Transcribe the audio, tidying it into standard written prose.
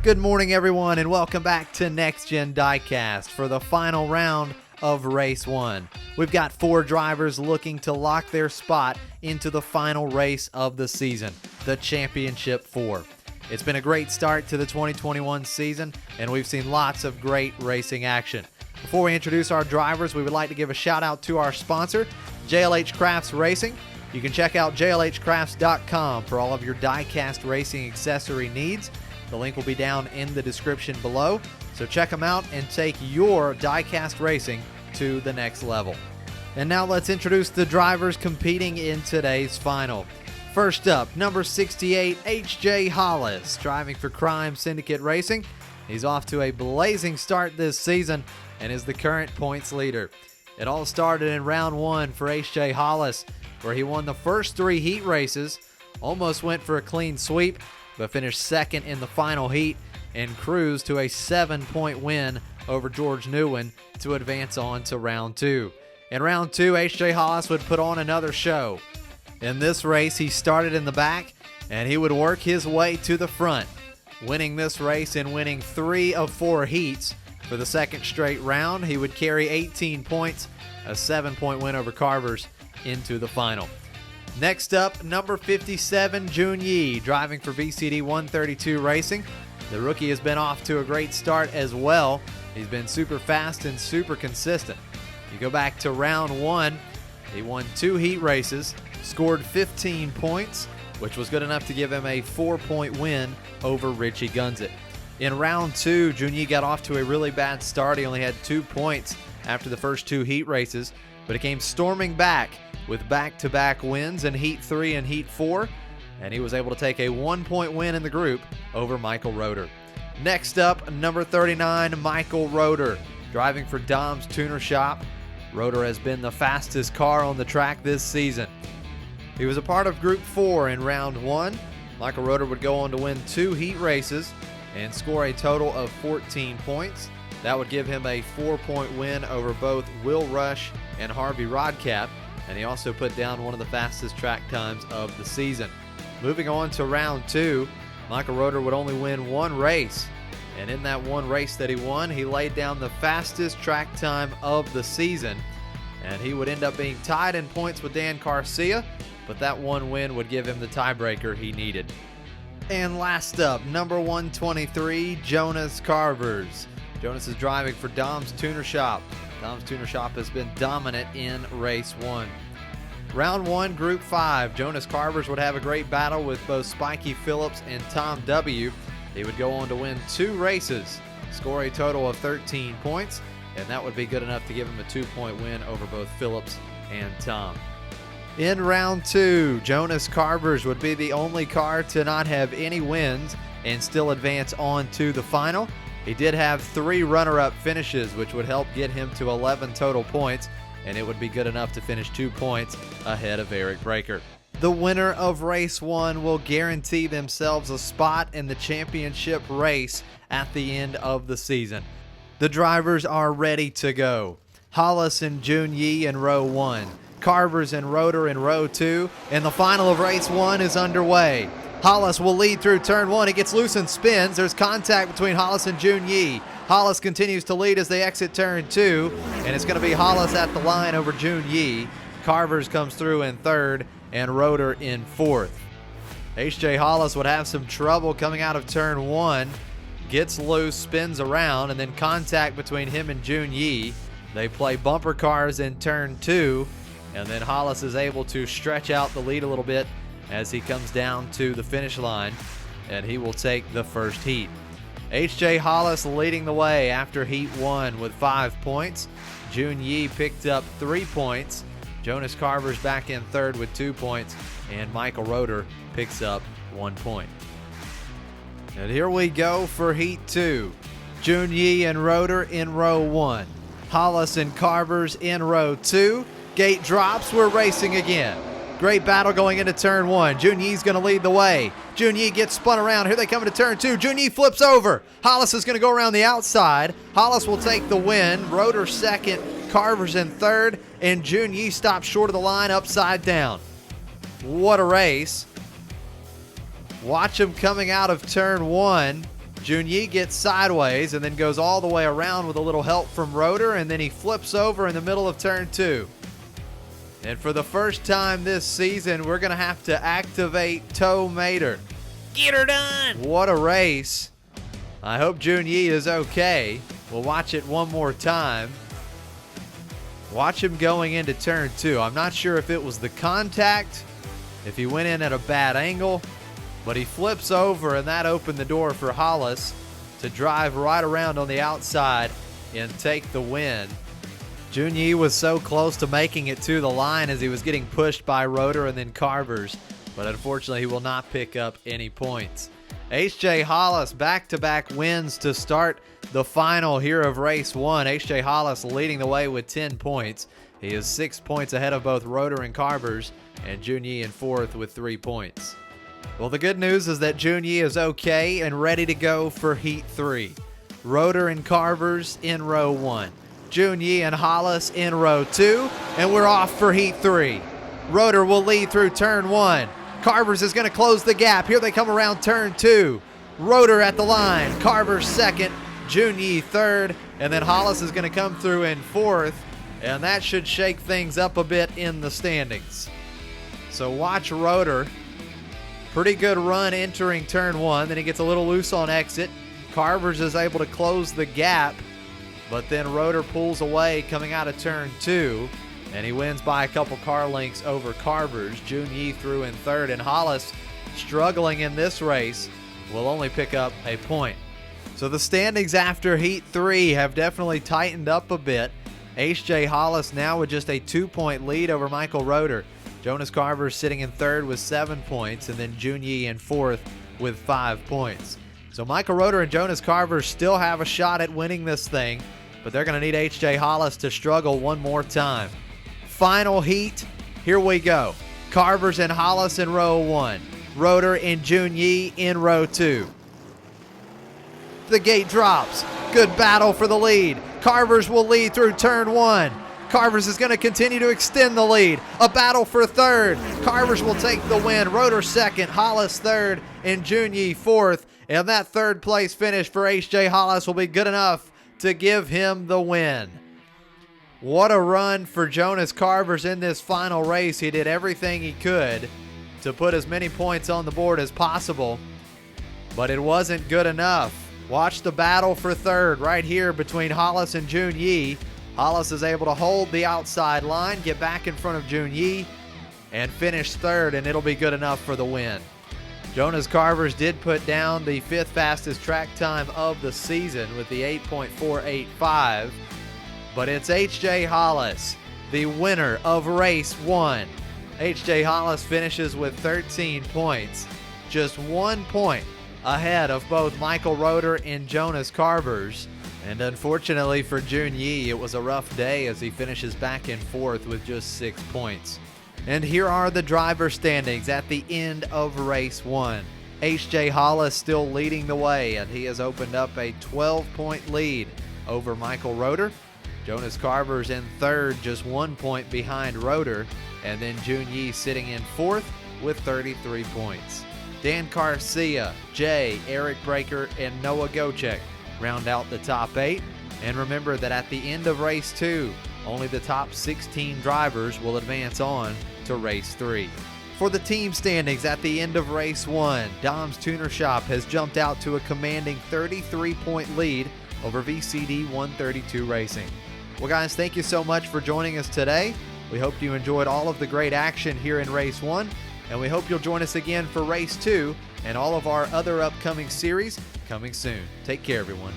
Good morning, everyone, and welcome back to Next Gen Diecast for the final round of Race 1. We've got 4 drivers looking to lock their spot into the final race of the season, the Championship 4. It's been a great start to the 2021 season, and we've seen lots of great racing action. Before we introduce our drivers, we would like to give a shout out to our sponsor, JLH Crafts Racing. You can check out jlhcrafts.com for all of your diecast racing accessory needs. The link will be down in the description below, so check them out and take your diecast racing to the next level. And now let's introduce the drivers competing in today's final. First up, number 68, H.J. Hollis, driving for Crime Syndicate Racing. He's off to a blazing start this season and is the current points leader. It all started in round 1 for H.J. Hollis, where he won the first 3 heat races, almost went for a clean sweep, but finished second in the final heat and cruised to a 7-point win over George Newman to advance on to round 2. In round 2, H.J. Hollis would put on another show. In this race, he started in the back, and he would work his way to the front, winning this race and winning 3 of 4 heats. For the second straight round, he would carry 18 points, a 7-point win over Carvers, into the final. Next up, number 57, Junyi, driving for VCD 132 Racing. The rookie has been off to a great start as well. He's been super fast and super consistent. You go back to round 1, he won 2 heat races, scored 15 points, which was good enough to give him a 4-point win over Richie Gunzit. In round 2, Junyi got off to a really bad start. He only had 2 points after the first 2 heat races, but he came storming back with back-to-back wins in Heat 3 and Heat 4, and he was able to take a 1-point win in the group over Michael Rotor. Next up, number 39, Michael Rotor, driving for Dom's Tuner Shop. Rotor has been the fastest car on the track this season. He was a part of Group 4 in round 1. Michael Rotor would go on to win 2 heat races and score a total of 14 points. That would give him a 4-point win over both Will Rush and Harvey Rodcap, and he also put down one of the fastest track times of the season. Moving on to round 2, Michael Rotor would only win 1 race, and in that 1 race that he won, he laid down the fastest track time of the season, and he would end up being tied in points with Dan Garcia, but that 1 win would give him the tiebreaker he needed. And last up, number 123, Jonas Carvers. Jonas is driving for Dom's Tuner Shop. Dom's Tuner Shop has been dominant in race 1. Round 1, Group 5, Jonas Carvers would have a great battle with both Spiky Phillips and Tom W. He would go on to win 2 races, score a total of 13 points, and that would be good enough to give him a 2-point win over both Phillips and Tom. In round 2, Jonas Carvers would be the only car to not have any wins and still advance on to the final. He did have 3 runner-up finishes, which would help get him to 11 total points, and it would be good enough to finish 2 points ahead of Eric Breaker. The winner of race 1 will guarantee themselves a spot in the championship race at the end of the season. The drivers are ready to go. Hollis and Junyi in row 1, Carvers and Rotor in row 2, and the final of race 1 is underway. Hollis will lead through turn 1. He gets loose and spins. There's contact between Hollis and Junyi. Hollis continues to lead as they exit turn 2, and it's going to be Hollis at the line over Junyi. Carvers comes through in 3rd, and Rotor in 4th. H.J. Hollis would have some trouble coming out of turn 1. Gets loose, spins around, and then contact between him and Junyi. They play bumper cars in turn 2, and then Hollis is able to stretch out the lead a little bit as he comes down to the finish line, and he will take the first heat. H.J. Hollis leading the way after Heat 1 with 5 points. Junyi picked up 3 points. Jonas Carvers back in 3rd with 2 points, and Michael Rotor picks up 1 point. And here we go for Heat 2. Junyi and Rotor in row 1. Hollis and Carvers in row 2. Gate drops, we're racing again. Great battle going into turn 1. Junyi's going to lead the way. Junyi gets spun around. Here they come into turn 2. Junyi flips over. Hollis is going to go around the outside. Hollis will take the win. Rotor 2nd, Carvers in 3rd, and Junyi stops short of the line upside down. What a race. Watch him coming out of turn 1. Junyi gets sideways and then goes all the way around with a little help from Rotor, and then he flips over in the middle of turn 2. And for the first time this season, we're going to have to activate Tow Mater. Get her done! What a race. I hope Junyi is okay. We'll watch it one more time. Watch him going into turn 2. I'm not sure if it was the contact, if he went in at a bad angle, but he flips over, and that opened the door for Hollis to drive right around on the outside and take the win. Junyi was so close to making it to the line as he was getting pushed by Rotor and then Carvers, but unfortunately he will not pick up any points. H.J. Hollis back-to-back wins to start the final here of race 1. H.J. Hollis leading the way with 10 points. He is 6 points ahead of both Rotor and Carvers, and Junyi in 4th with 3 points. Well, the good news is that Junyi is okay and ready to go for Heat 3. Rotor and Carvers in row 1. Junyi and Hollis in row 2. And we're off for Heat 3. Rotor will lead through turn 1. Carvers is going to close the gap. Here they come around turn 2. Rotor at the line. Carvers second. Junyi third. And then Hollis is going to come through in 4th. And that should shake things up a bit in the standings. So watch Rotor. Pretty good run entering turn 1. Then he gets a little loose on exit. Carvers is able to close the gap, but then Rotor pulls away coming out of turn 2, and he wins by a couple car lengths over Carvers. Junyi through in 3rd, and Hollis, struggling in this race, will only pick up a point. So the standings after Heat 3 have definitely tightened up a bit. H.J. Hollis now with just a 2-point lead over Michael Rotor. Jonas Carvers sitting in 3rd with 7 points, and then Junyi in 4th with 5 points. So Michael Rotor and Jonas Carvers still have a shot at winning this thing, but they're going to need H.J. Hollis to struggle one more time. Final heat, here we go. Carvers and Hollis in row 1. Rotor and Junyi in row 2. The gate drops. Good battle for the lead. Carvers will lead through turn 1. Carvers is going to continue to extend the lead. A battle for 3rd. Carvers will take the win. Rotor 2nd, Hollis 3rd, and Junyi 4th. And that 3rd place finish for H.J. Hollis will be good enough to give him the win. What a run for Jonas Carvers in this final race. He did everything he could to put as many points on the board as possible, but it wasn't good enough. Watch the battle for 3rd right here between Hollis and Junyi. Hollis is able to hold the outside line, get back in front of Junyi, and finish 3rd, and it'll be good enough for the win. Jonas Carvers did put down the 5th fastest track time of the season with the 8.485, but it's H.J. Hollis, the winner of race 1. H.J. Hollis finishes with 13 points, just 1 point ahead of both Michael Rotor and Jonas Carvers. And unfortunately for Junyi, it was a rough day as he finishes back in 4th with just 6 points. And here are the driver standings at the end of race 1. H.J. Hollis still leading the way, and he has opened up a 12-point lead over Michael Rotor. Jonas Carvers in 3rd, just 1 point behind Rotor, and then Junyi sitting in 4th with 33 points. Dan Garcia, Jay, Eric Breaker, and Noah Gochek round out the top 8. And remember that at the end of race 2, only the top 16 drivers will advance on to race 3. For the team standings at the end of race 1, Dom's Tuner Shop has jumped out to a commanding 33-point lead over VCD 132 Racing. Well, guys, thank you so much for joining us today. We hope you enjoyed all of the great action here in race 1, and we hope you'll join us again for race 2 and all of our other upcoming series coming soon. Take care, everyone.